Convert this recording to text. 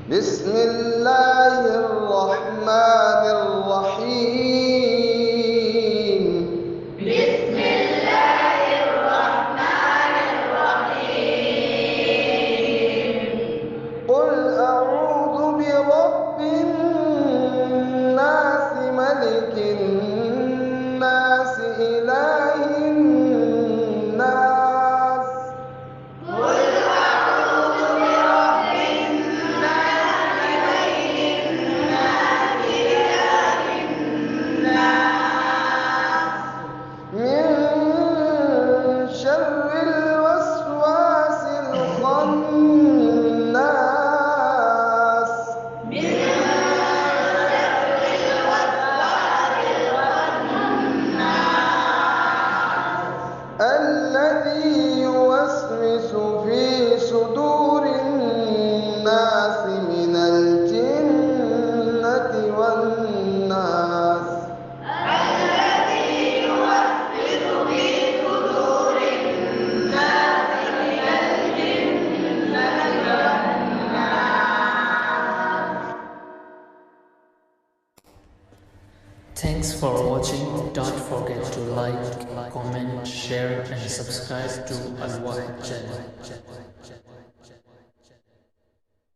بسم الله الرحمن الرحيم. بسم الله الرحمن الرحيم. قل أعوذ برب الناس ملك الناس إله الناس قل أعوذ برب الناس ملك الناس إله الناس من شر الوسواس الخناس من شر الوسواس الخناس الذي يوسوس في صدور الناس من الجنة والناس. الذي يوسوس في صدور الناس من الجنة والناس. Thanks for watching. Don't forget to like, comment, share and subscribe to Al Wahid channel.